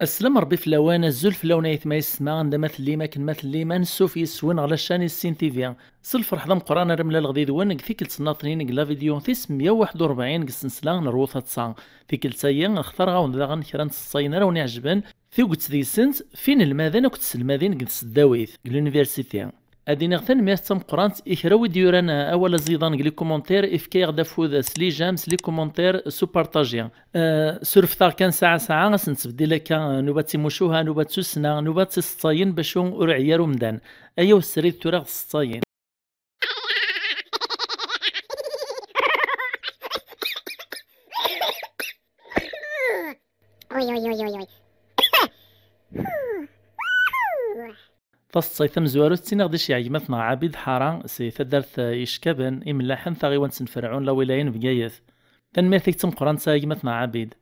السلام ربي في اللوان الزول في اللونيت ما يسمع عندما ثليما كلمة ثليما نسوف يسون على الشاني السين تيفيا صلفر حضم قران رملا الغديد وين ثيكل سناطرين قلا فيديو تيس 141 قسنسلا نروثة تصا ثيكل سايا اختار غاون داغن كران الصين روني عجبان ثيوقت دي سنت فين الماذن وكتس الماذن قد الداويث اليونيفرسيتي ادينا غتن ميس تم قرانت اخراوي ديورانا اولا زيدان لي كومونتير اف كي غدا فوذ سلي جامس لي كومونتير سو بارطاجيا سورفتا كان ساعه سنتبدي لك نوبات موشوها نوبات سوسنا نوبات سطاين باش ورعيار ومدان ايوا السريد تراغ سطاين. تصيثم زوارو تسينا غداش يعجمتنا عبيد حارة سي تدرت يشكبن إملاحن ثاغيوان سنفرعون لا ولاين بقايث تنميثيك تم قران سايجمتنا عبيد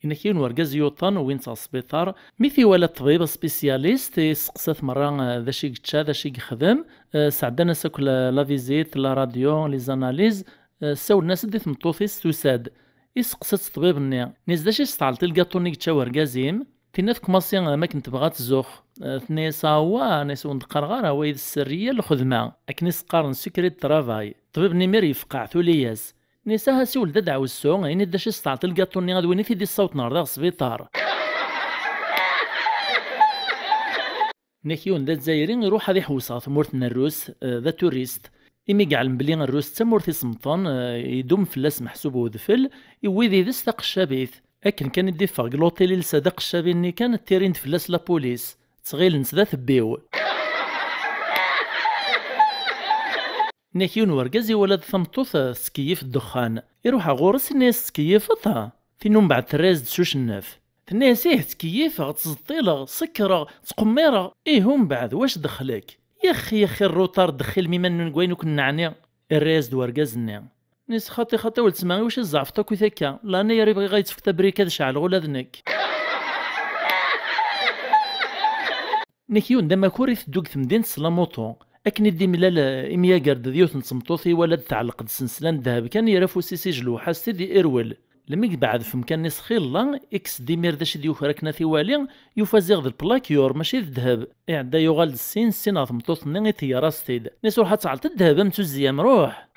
إن كاين ورقاز يوطن وين تا السبيطار ميثي ولا طبيب سبيسياليست يسقسات مرة ذا شي قتشا ذا شي خدم سعدنا ساكل لا فيزيت لا راديو لي زاناليز ساو الناس دي ثمطوفيس توساد يسقسات الطبيب النيا نيز داش يستعلط الكاطوني قتشا ورقازيم تينات كماسي ما كنت بغات تزوخ ثنيسا هو ناس وندقرغار ويد السريه الخدمه اكني سقارن سكريت ترافاي طبيب نيمير يفقع ثولياس نيسا هاسي ولد دعو السوق يعني داش يستعطي الكاطوني غدويني في دي الصوت نار داغ السبيطار ناكيون دا الجزائري يروح هذه حوسه ثمورتنا الروس ذا توريست إمي قاع المبلي الروس تمورتي سمطان يدوم فلاس محسوب ودفل يويذي ذي ستاق الشبيث أكن كان يدي فاق لوطيلي لصدق الشابيني كانت تيرين فلاس لابوليس تغيل نسدا ثبيو ناكيون ورقازي ولد ثمطوث سكيف الدخان يروح غورس الناس سكيفتها فينهم بعد ترازد شوش النف الناس تكيف غتزطيلة سكرة تقميرة هم بعد واش دخلك يا اخي الروطار دخل ميمن نقوين وكنا عنيا الراز دورقازني نيس خاطي ولد سماغي واش الزعفتك وثاكا لا انا يري بغي غيتفك تبريكا شعل غولا ذنك نكيون دما كوري تدوك تمدين سلاموطو اكن دي ملال اميا قرد ديوث نصمطوثي ولد تعلق سنسلان ذهب كان يرفو سيسي جلو حاسي دي ايرول لما بعد فمكان نيس خيل لا اكس ديمير داش ديوخ راكنا في والي يفازيغ ذا البلاكيور ماشي الذهب اعدا يغال السين عظمطوث نغي تي راستيد نيس روح تعلت الذهب متو الزيام روح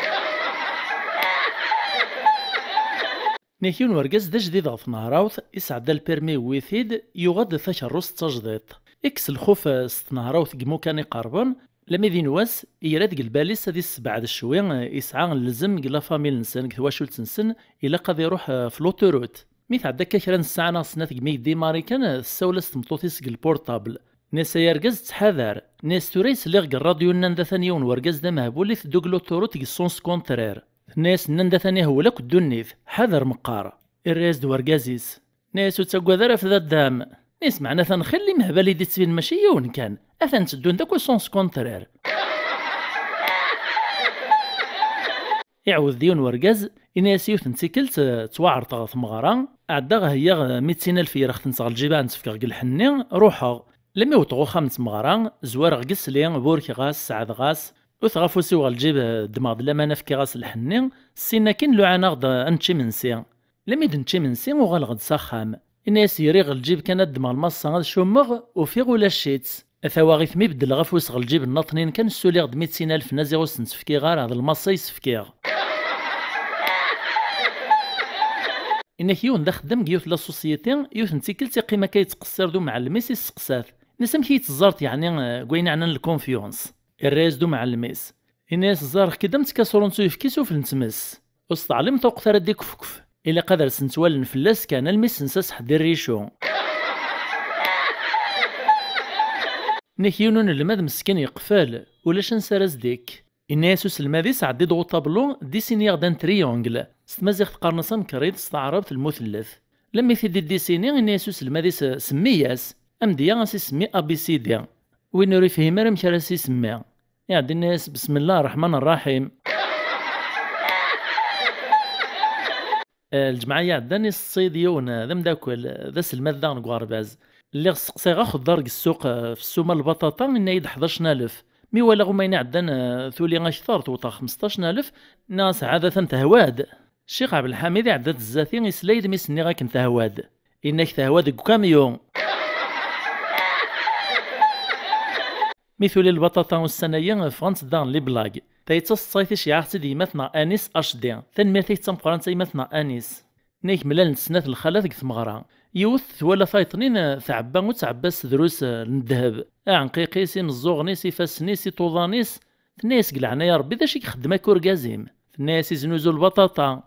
نيكيون ورقاز دا جديد غف نهراوث يسعد البيرمي ويثيد يغاد ثاك الروس تجديط اكس الخوف ستنهراوث قمو كان يقربن لما ذي نواس يراد قلباليس هذي السبعة الشوي يسعى لزم قلا فاميل نسن كثواشول تنسن إلا قد يروح في لوتوروت ميث عدا كاكرا نسعى ناصنات قميك دي ماريكان الساولة ستمطوثيس البورتابل ناس يرقز تحذر ناس توريس ليغ الراديو نان ذا ثانيون ورقز دا مهبولي تدوك لوتوروت يسونس كونترير ناس نان ذا ثاني هو لك الدنيث حذر مقار الريز دو ورقازيس ناس وتساقوا ذرا في ذا الدام ناس معنا ثنخلي مهبالي دي تسفين ماشي يون كان أثن تدون داكو سونس كونترير يعوذ ديون ورقاز إناس يوث نسيكلت توعرط غا ثمغارا عدا هي 200,000 يرخ تنسغ الجيبان نتفكر الحني روحا لما يوطغو خامس مغارا زوار غقس لي بوركي غاس سعد غاس وثغافو سيو غالجيب دماغ لما نفكي غاس الحني سينا كين لو عناغ انتشي منسي لما يدنتشي منسي وغالغد ساخام إناس يريغ الجيب كانت دماغ المصا غاد شومغ وفي غولا شيتس أثواغيث ميبدل غف وسغ الجيب الناطنين كان السوليغ د 200,000 نازيغو سنتفكي غار هاد المصا يسفكيغ إنك يون دا خدام يوث لا سوسيتي يوث نتيكلتي قيمة كيتقصر دو مع الميس يسقسات نسام كيتزارت يعني قوين عنا الكونفيونس الراز دو مع الميس إناس زارخ كدا متكاسرون يفكيسو في نتمس وسط علم توق ثرا ديك فكف إلا قدر سنتوال نفلاس كان الميس نساس حدي الريشو نكيونون الماد مسكين يقفال ولاش نسرز ديك الناس وسلمادي سعدي ضغط طابلو ديسينيغ دان تريونغل ستمازيغ تقارنصا مكريد استعربت المثلث لما يفيد الديسيني الناس وسلمادي سمياس امديا غاسي سمي ابي سي دي وين يوري فيه مرم كراسي سمي يعدي الناس بسم الله الرحمن الرحيم الجماعة يعداني الصيديون ذا مداكل ذا سلماد ذا نقوارباز اللي سقسي غاخد دارك السوق في السومة البطاطا إنه يد 11,000 مي ولا غما ينعدن ثولي غاشثار توطا 15,000 ناس عادة تهواد الشيخ عبد الحميد عدد الزاتي يسلايد ميسني غاك تهواد إنك تهواد كاميون مثل البطاطا والسنايا فغانت دان لي بلاغ تايتا الصيف شيعت ديماتنا انيس اش دي تنميرتي تمقران تيماتنا انيس نيك ملال نسنات الخلا ديك ثمغرا يوث ولا فايطنين ثعبا وتعباس دروس الذهب عنقيقيسي نزوغنيسي فاسنيسي طوضانيس تناس قلعنا يا ربي داش يخدم كورغازيم تناس يزنوزو البطاطا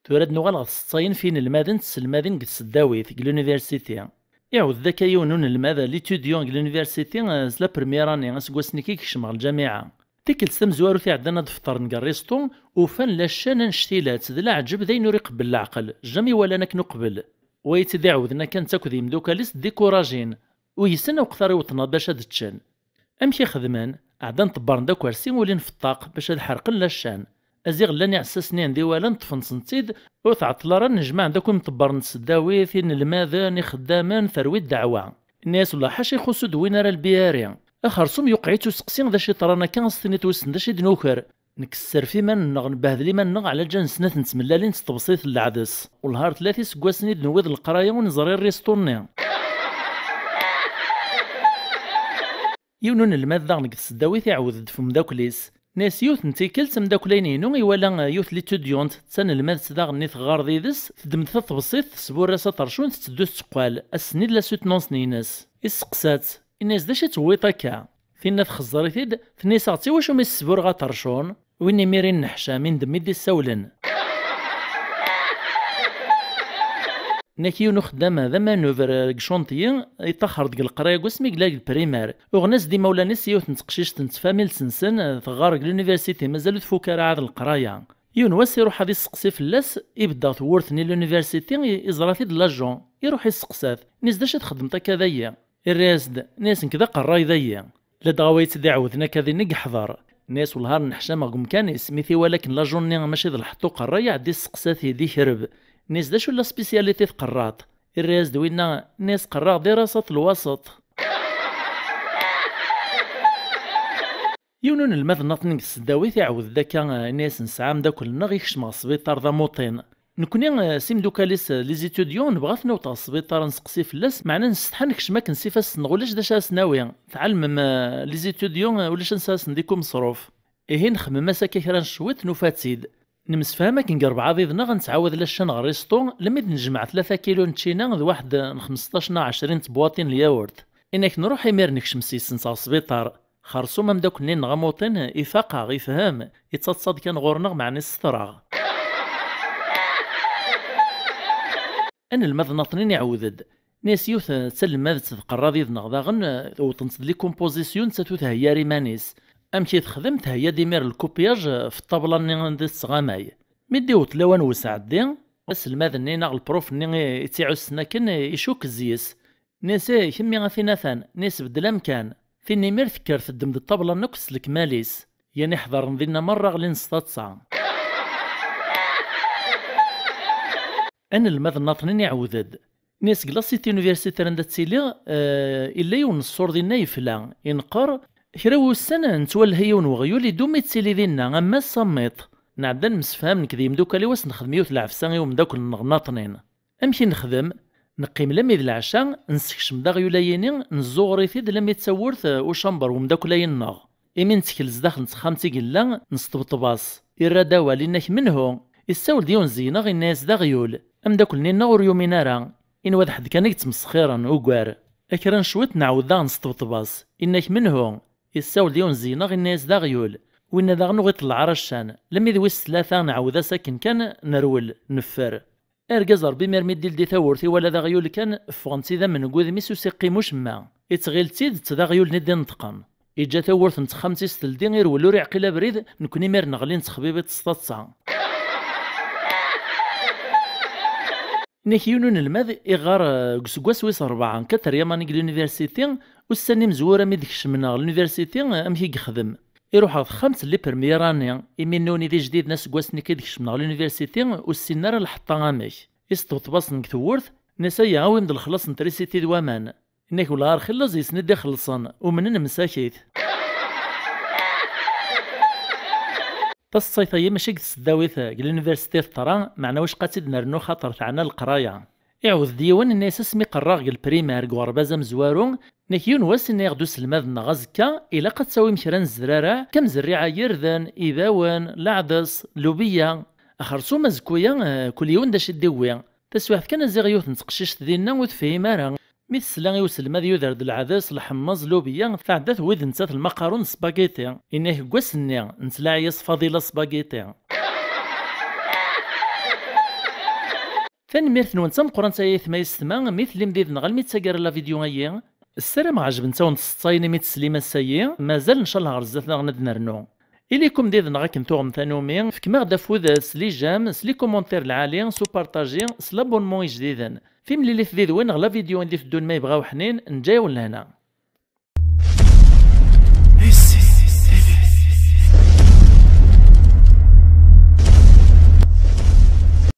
تورد نوغال غصصاين فين المادن تسلمادين قد سداوي في اليونيفرسيتي يعود ذاك يونون الماذا ليتوديون اليونيفرسيتي زلا بريميراني اسكواس كي كشمغ الجامعة تيكل تمزوارو في عندنا دفتر نقريستو وفن لاشان نشتيلات ذلا عجب ذي نوري قبل العقل جامي ولا نك نقبل ويتدي عودنا كان تاكو ذي مدوكاليس ديكوراجين ويسنا وقثار يوطنا باش هاد تشان امشي خدمان عدان طبارن دا كوارسي ولين في الطاق باش هاد حرقن لاشان ازيغ لاني عساسنين ديوالا نطفن سنتيد وثعطلارا نجمع عندكم طبارن تسداوي فين الماذا خدامان ثروي الدعوة الناس ولا حاشي يخصو دوينا راه البياري اخرسوم يوقعيتو سقسين ذا شي طرانا كان ستنيت وسن ذا شي دنوكر نكسر في من نغ نبهذلي من نغ على جان سنات نتملالين تبسيط العدس والهار ثلاثي سكواسني دنويض القرايه ونزري الريستورني يونون الماذا نقص الداوي تعود فم داكليس ناس يوث نتيكلت مداكلينينو يوالا يوث ليتوديونت تسان الماذ تداغ نيت غار ذيدس تدمت تبسيط سبور راسا طرشون تدوس تقوال السنين لا سوتنون سنينس السقسات الناس داش تويطاكا فينا تخزريتيد تنيساغتي واش ما السبور غاطرشون وين ميرين نحشا من دمي دي السولن ناكيو نخدم هذا مانوفر كشونطيين يطخر ديك القرايه قسمي قلاك البريمير وغناس ديما ولا ناس يوث نتقشيش تنتفاميل سنسن ثغار اليونيفرسيتي مازالو تفوكر عاد القرايه يون واس يروح هادي السقسي فلاس يبدا ثورثني اليونيفرسيتي يزراتي د لاجون يروح يسقسات ناس داش تخدم كذايا الراسد ناس كذا قراي ذايا لا دغاويت دي عاودنا كذا نق حضر ناس والهار نحشا مغم كان سميتي ولكن لاجوني ماشي ذ الحطو قرايه عدي السقسات يدي هرب ناس داش ولا سبيسياليتي في قراط الراس دوينا ناس قراغ دراسة الوسط يونون الماذ نطنق السداوي تعود ذاكا ناس نسعام داك النغ يكشمغ السبيطار ذا موطين نكوني سيم دوكاليس لي زيتوديون بغات نوطا السبيطار نسقسي فلاس معنا نستحن نكشما كنسيفاس نغولاش داش اسناوي تعلم لي زيتوديون ولاش نساس نديكم مصروف إيه نخمم مساكا كرا شويت نوفاتيد نمسفهمك نقرب عضيضنا غنتعاود لاشان غريسطو لميد نجمع 3 كيلو نتشينا ذ واحد 15 20 بواطين الياورت انك نروح يمير نكشم سيسن صا السبيطار خرصو مام داك نين غموطين يفاقع غيفهم يتصاد كان غورنا مع ناس ستراغ ان المذ نطنين يعودد ناس يوث تسلم ماذا تذكر ذيذنا غن وطنت لي كومبوزيسيون تاتوث هي ريمانيس امشي تخدمت هي ديمير الكوبياج في الطابله ني عند الصغاماي مديو تلوان وسعدين بس الماذا نينا البروف ني يتيعو السناكن يشوك الزيس ناس كمي غاثيناثان ناس بدل امكان فيني مير فكر في الدم الطابله نقص الكماليس يعني حضر نذينا مره غلي نسطاتسا ان الماذا ناطنين يعودد ناس كلاسيتي يونيفرسيتي رندا تسيلي الا يون الصور ديالنا يفلا ينقر كراو السنة نتولى ونغيول يدوم يتسيلي دينا اما الصميط نعبدا نمسفهم نكذي مدوكالي واس نخدم يوث العفساني ومداك النغناطنين امشي نخدم نقيم لمي ذ العشاء نسكشم دا غيولاييني نزوغري ثيد لمي تسورث وشمبر ومداكلاي النغ إمين تكلز داخل نتخامتي قلا نسطبطباص الرداوة ليناك منه الساول ديون زينا غي الناس دا غيول ام داكل نينا وريومينارا إن واحد حد كان يتمسخيرا وكوار أكرا شويت نعاود دا نسطبطباص إنك منه الساول ديون زينا غي الناس دا غيول وإن دا غنو غيطلع رشان لمي ذويس ثلاثة نعاودا ساكن كان نرول نفر ارجز ربي مرمي ديال دي ثورتي ولا دا غيول كان فغنتي ذا من قوذ ميسو سيقيموش ما يتغيل تيد تدا غيول ندي نتقن إجا ثورت نتخمتي ستلدي غير ولو ري عقيلة بريد نكوني مير نغلي نتخبيبي تسطاتسا نيكيونون الماذ إغار قسقواس ويس 4 كتر يامانيك اليونيفرسيتي والسني مزورة مي ديكش منا اليونيفرسيتي أمشي يخدم يروح هاد 5 لي برميراني يمنوني دي جديد ناس قواسني كيدكش منا اليونيفرسيتي والسنارة الحطة اميك يستوطباص نك ثورث نسايا عاوي مد الخلاص نتريسيتي دوامان إنك ولا خلاص يسند يخلصن ومنن مساكيت تصيفي ماشي قد سداويث اليونيفرسيتي في طرا معنا واش قاتد نرنو خاطر تاعنا القرايه يعوذ ديوان الناس اسمي قراغ البريمير غوربازا مزوارو نكيون واس غدو سلماد غزكا إلا قد تساوي مشران الزرارع كم زريعة يردن إذاوان لعدس لوبيا أخرسو مزكويا كل يوم داش الدويا تسواحت كان زيغيوث نتقشش دينا وتفهمارا مثل سلاغي وسلماد يودرد العدس الحمص لوبيا تعدات ويد نتات المقارون سباغيتي إنه قوسني نتلاعيس فضيلة سباغيتي. تنميرت نونتم قران تايث ما يستمع مثل مديد نغال ميتساقر لا فيديو ايا السلام عجب نتاون تسطايني ميت سليمة السيء مازال ان شاء الله غرزتنا غند نرنو إليكم ديد نغاكم توغم ثانومي فكما غدا فوذ سلي جام سلي كومونتير العالي سو بارطاجي سلابونمون جديدا في ملي اللي في وين غلا فيديو اللي في الدون ما يبغاو حنين نجايو لهنا.